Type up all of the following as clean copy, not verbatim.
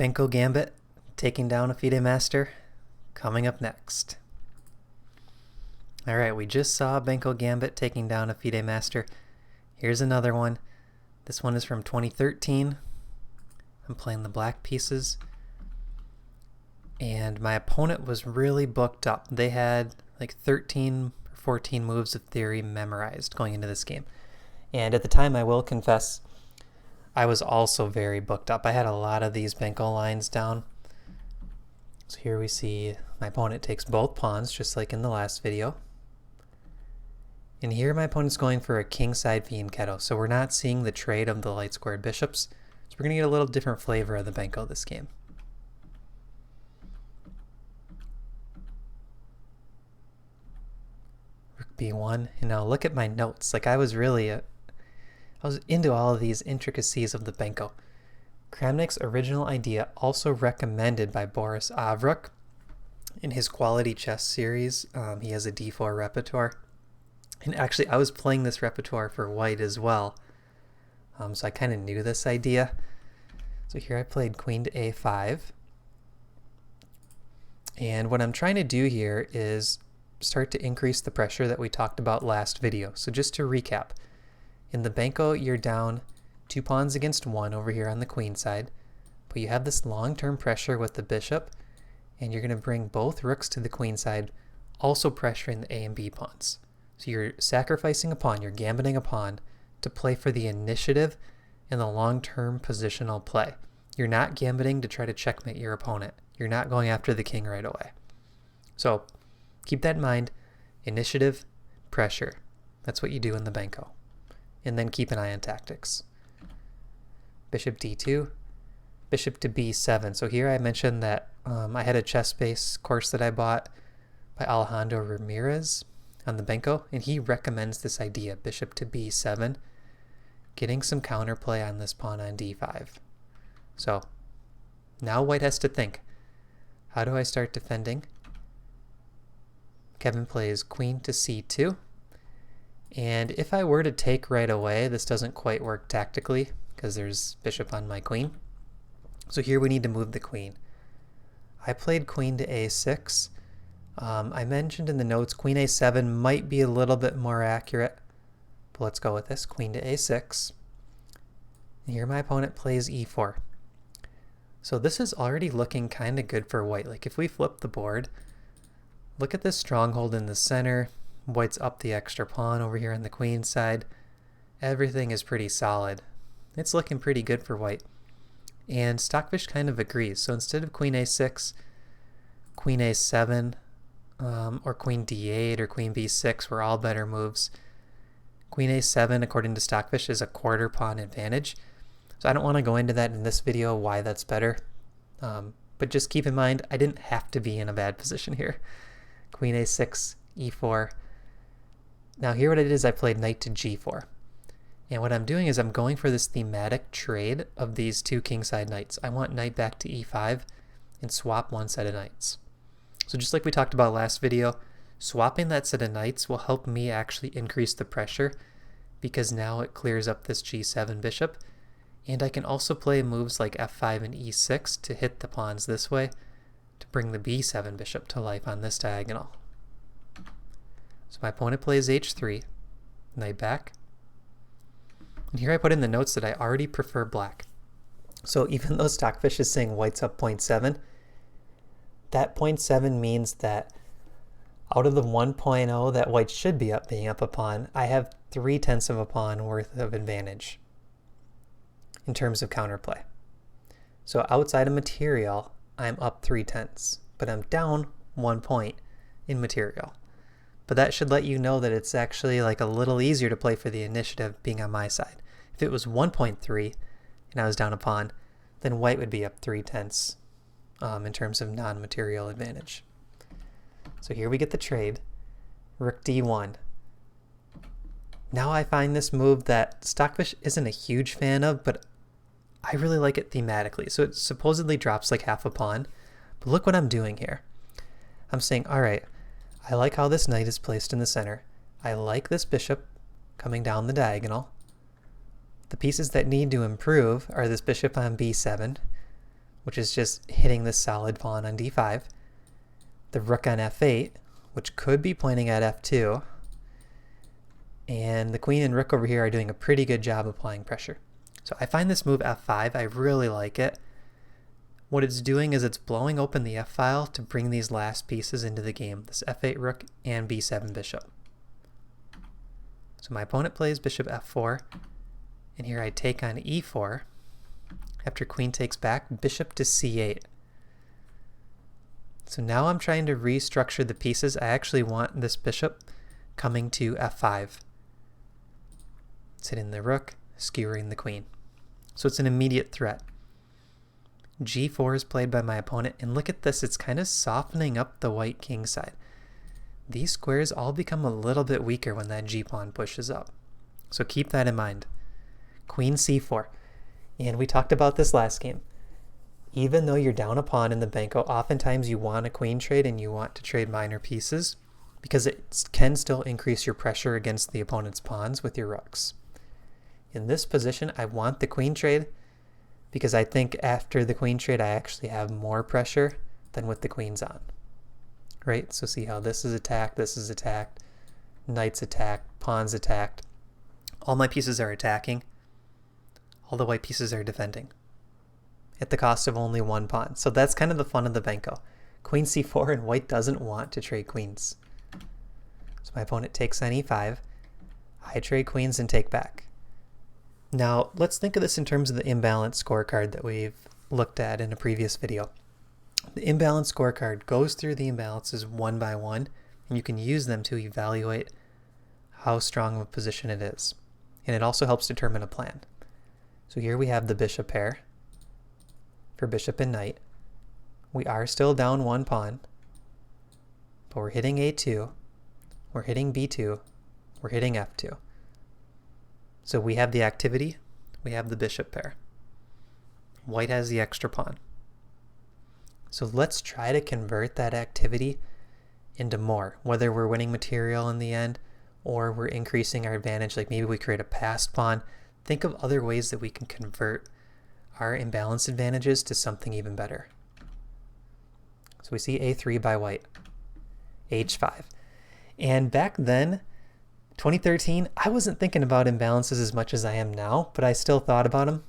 Benko Gambit taking down a FIDE Master, coming up next. Alright, we just saw Benko Gambit taking down a FIDE Master. Here's another one. This one is from 2013. I'm playing the black pieces. And my opponent was really booked up. They had like 13 or 14 moves of theory memorized going into this game. And at the time, I will confess, I was also very booked up. I had a lot of these Benko lines down. So here we see my opponent takes both pawns, just like in the last video. And here my opponent's going for a Kingside Fianchetto. So we're not seeing the trade of the light squared bishops. So we're going to get a little different flavor of the Benko this game. Rook B1. And now look at my notes. Like I was into all of these intricacies of the Benko. Kramnik's original idea, also recommended by Boris Avrukh in his Quality Chess series. He has a D4 repertoire. And actually, I was playing this repertoire for white as well. So I kind of knew this idea. So here I played queen to A5. And what I'm trying to do here is start to increase the pressure that we talked about last video. So just to recap, in the Benko, you're down 2 pawns against 1 over here on the queen side. But you have this long-term pressure with the bishop. And you're going to bring both rooks to the queen side, also pressuring the A and B pawns. So you're sacrificing a pawn, you're gambiting a pawn to play for the initiative and the long-term positional play. You're not gambiting to try to checkmate your opponent. You're not going after the king right away. So keep that in mind. Initiative, pressure. That's what you do in the Benko. And then keep an eye on tactics. Bishop D2, bishop to B7. So here I mentioned that I had a chess base course that I bought by Alejandro Ramirez on the Benko, and he recommends this idea, bishop to B7, getting some counterplay on this pawn on D5. So now white has to think, how do I start defending? Kevin plays queen to C2, and if I were to take right away, this doesn't quite work tactically because there's bishop on my queen. So here we need to move the queen. I played queen to A6. I mentioned in the notes queen A7 might be a little bit more accurate, but let's go with this. Queen to A6. And here my opponent plays E4. So this is already looking kind of good for white. Like if we flip the board, look at this stronghold in the center. White's up the extra pawn over here on the queen side. Everything is pretty solid. It's looking pretty good for white. And Stockfish kind of agrees. So instead of queen A6, queen A7, or queen D8 or queen B6 were all better moves. Queen A7, according to Stockfish, is a quarter pawn advantage. So I don't want to go into that in this video, why that's better. But just keep in mind, I didn't have to be in a bad position here. Queen A6, E4. Now here what it is, I played knight to G4. And what I'm doing is I'm going for this thematic trade of these 2 kingside knights. I want knight back to E5 and swap one set of knights. So just like we talked about last video, swapping that set of knights will help me actually increase the pressure because now it clears up this G7 bishop. And I can also play moves like F5 and E6 to hit the pawns this way to bring the B7 bishop to life on this diagonal. So my opponent plays H3, knight back. And here I put in the notes that I already prefer black. So even though Stockfish is saying white's up 0.7, that 0.7 means that out of the 1.0 that white should be up, being up a pawn, I have 3/10 of a pawn worth of advantage in terms of counterplay. So outside of material, I'm up 3/10, but I'm down 1 point in material. But that should let you know that it's actually like a little easier to play for the initiative being on my side. If it was 1.3 and I was down a pawn, then white would be up 3/10 in terms of non-material advantage. So here we get the trade. Rook D1. Now I find this move that Stockfish isn't a huge fan of, but I really like it thematically. So it supposedly drops like half a pawn. But look what I'm doing here. I'm saying, all right, I like how this knight is placed in the center. I like this bishop coming down the diagonal. The pieces that need to improve are this bishop on B7, which is just hitting this solid pawn on d5. The rook on f8, which could be pointing at f2. And the queen and rook over here are doing a pretty good job applying pressure. So I find this move f5, I really like it. What it's doing is it's blowing open the f-file to bring these last pieces into the game, this f8 rook and b7 bishop. So my opponent plays bishop f4, and here I take on e4. After queen takes back, bishop to c8. So now I'm trying to restructure the pieces. I actually want this bishop coming to f5. It's hitting the rook, skewering the queen. So it's an immediate threat. g4 is played by my opponent, and look at this, it's kind of softening up the white king side. These squares all become a little bit weaker when that g-pawn pushes up. So keep that in mind. Queen c4. And we talked about this last game. Even though you're down a pawn in the Benko, oftentimes you want a queen trade and you want to trade minor pieces because it can still increase your pressure against the opponent's pawns with your rooks. In this position, I want the queen trade because I think after the queen trade, I actually have more pressure than with the queens on. Right? So see how this is attacked, knight's attacked, pawn's attacked. All my pieces are attacking. All the white pieces are defending at the cost of only one pawn. So that's kind of the fun of the Benko. Queen c4, and white doesn't want to trade queens. So my opponent takes on e5. I trade queens and take back. Now, let's think of this in terms of the imbalance scorecard that we've looked at in a previous video. The imbalance scorecard goes through the imbalances one by one, and you can use them to evaluate how strong of a position it is. And it also helps determine a plan. So here we have the bishop pair for bishop and knight. We are still down one pawn, but we're hitting a2, we're hitting b2, we're hitting f2. So we have the activity, we have the bishop pair. White has the extra pawn. So let's try to convert that activity into more, whether we're winning material in the end or we're increasing our advantage, like maybe we create a passed pawn. Think of other ways that we can convert our imbalanced advantages to something even better. So we see a3 by white, h5. And back then, 2013, I wasn't thinking about imbalances as much as I am now, but I still thought about them.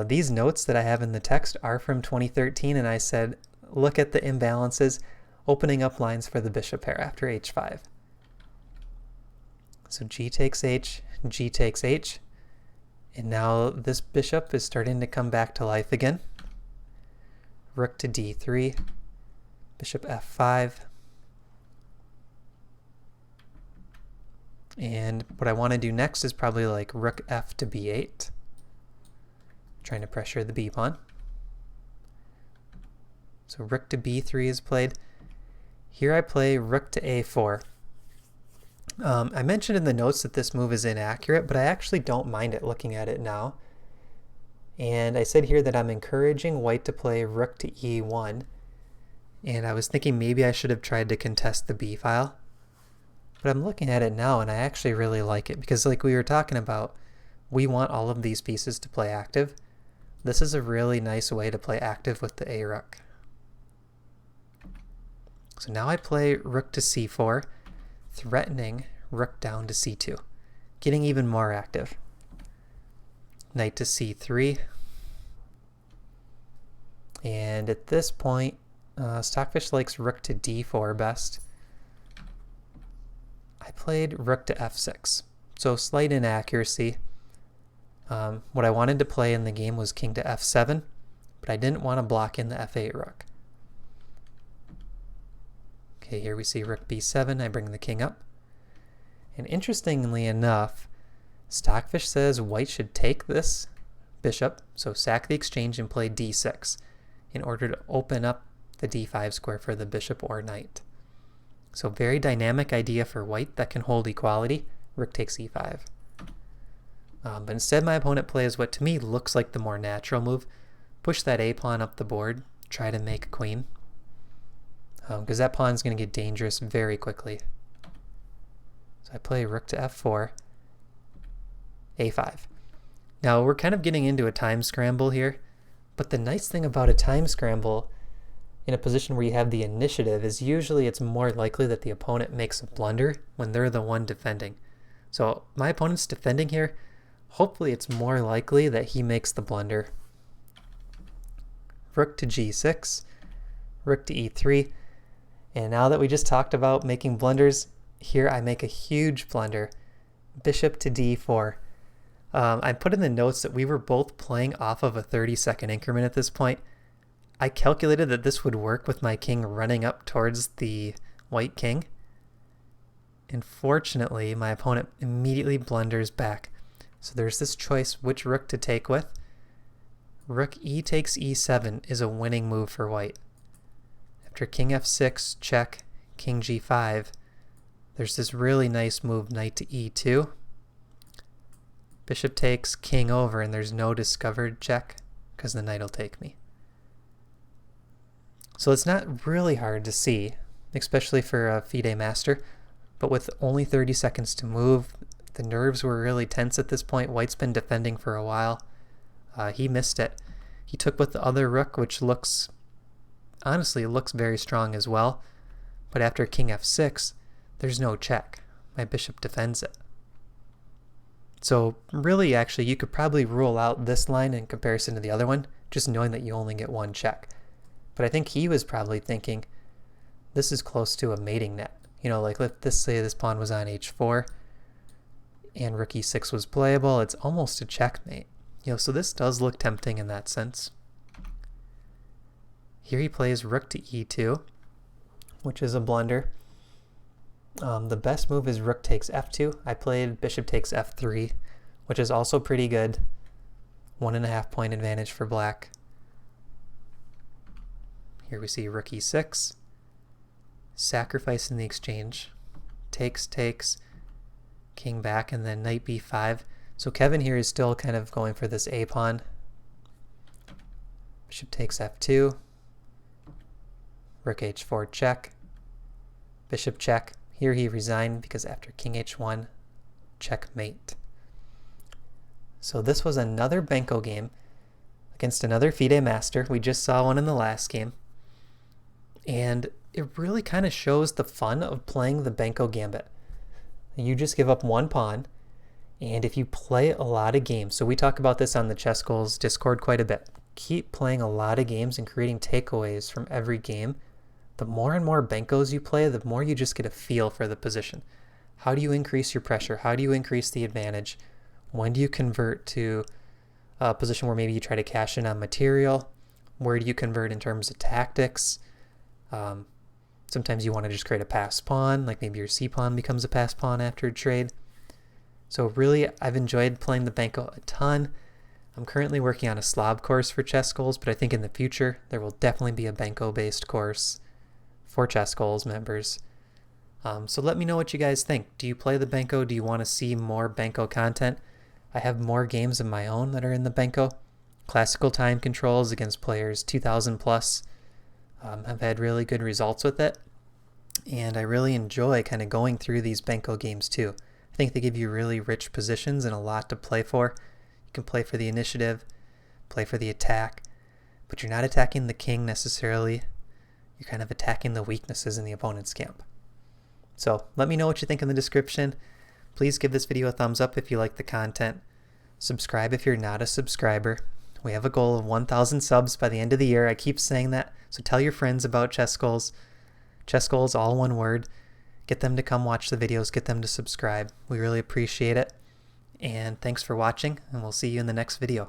These notes that I have in the text are from 2013, and I said, look at the imbalances, opening up lines for the bishop pair after h5. So g takes h, g takes h, and now this bishop is starting to come back to life again. Rook to d3, bishop f5, and what I want to do next is probably like rook f to b8, trying to pressure the b pawn. So rook to b3 is played. Here I play rook to a4. I mentioned in the notes that this move is inaccurate, but I actually don't mind it looking at it now. And I said here that I'm encouraging white to play rook to e1. And I was thinking maybe I should have tried to contest the b file. But I'm looking at it now and I actually really like it because, like we were talking about, we want all of these pieces to play active. This is a really nice way to play active with the a rook. So now I play rook to c4, threatening rook down to c2, getting even more active. Knight to c3. And at this point, Stockfish likes rook to d4 best. I played rook to f6, so slight inaccuracy. What I wanted to play in the game was king to f7, but I didn't want to block in the f8 rook. Okay, here we see rook b7, I bring the king up. And interestingly enough, Stockfish says white should take this bishop, so sack the exchange and play d6 in order to open up the d5 square for the bishop or knight. So very dynamic idea for white that can hold equality. Rook takes e5. But instead my opponent plays what to me looks like the more natural move. Push that a pawn up the board, try to make a queen. Because that pawn is going to get dangerous very quickly. So I play rook to f4, a5. Now we're kind of getting into a time scramble here, But the nice thing about a time scramble in a position where you have the initiative is usually it's more likely that the opponent makes a blunder when they're the one defending. So my opponent's defending here. Hopefully it's more likely that he makes the blunder. Rook to g6, rook to e3. And now that we just talked about making blunders, here I make a huge blunder. Bishop to d4. I put in the notes that we were both playing off of a 30-second increment at this point. I calculated that this would work with my king running up towards the white king. And fortunately, my opponent immediately blunders back. So there's this choice which rook to take with. Rook e takes e7 is a winning move for white. After king f6, check, king g5, there's this really nice move, knight to e2. Bishop takes, king over, and there's no discovered check because the knight will take me. So it's not really hard to see, especially for a FIDE Master, but with only 30 seconds to move, the nerves were really tense at this point. White's been defending for a while. He missed it. He took with the other rook, which looks, honestly, looks very strong as well. But after king f6, there's no check. My bishop defends it. So really, actually, you could probably rule out this line in comparison to the other one, just knowing that you only get one check. But I think he was probably thinking, this is close to a mating net. You know, like let's say this pawn was on h4, and rook e6 was playable. It's almost a checkmate. You know, so this does look tempting in that sense. Here he plays rook to e2, which is a blunder. The best move is rook takes f2. I played bishop takes f3, which is also pretty good. 1.5 point advantage for black. Here we see rook e6, sacrifice in the exchange, takes, king back, and then knight b5. So Kevin here is still kind of going for this a pawn. Bishop takes f2, rook h4 check, bishop check. Here he resigned because after king h1, checkmate. So this was another Benko game against another FIDE Master. We just saw one in the last game. And it really kind of shows the fun of playing the Benko Gambit. You just give up one pawn, and if you play a lot of games, so we talk about this on the ChessGoals Discord quite a bit, keep playing a lot of games and creating takeaways from every game. The more and more Benkos you play, the more you just get a feel for the position. How do you increase your pressure? How do you increase the advantage? When do you convert to a position where maybe you try to cash in on material? Where do you convert in terms of tactics? Sometimes you want to just create a pass pawn, like maybe your c pawn becomes a pass pawn after a trade. So really, I've enjoyed playing the Benko a ton. I'm currently working on a Slav course for ChessGoals, but I think in the future there will definitely be a Benko-based course for ChessGoals members. So let me know what you guys think. Do you play the Benko? Do you want to see more Benko content? I have more games of my own that are in the Benko. Classical time controls against players 2,000 plus. I've had really good results with it, and I really enjoy kind of going through these Benko games too. I think they give you really rich positions and a lot to play for. You can play for the initiative, play for the attack, but you're not attacking the king necessarily. You're kind of attacking the weaknesses in the opponent's camp. So let me know what you think in the description. Please give this video a thumbs up if you like the content. Subscribe if you're not a subscriber. We have a goal of 1,000 subs by the end of the year. I keep saying that, so tell your friends about ChessGoals. ChessGoals, all one word. Get them to come watch the videos, get them to subscribe. We really appreciate it. And thanks for watching, and we'll see you in the next video.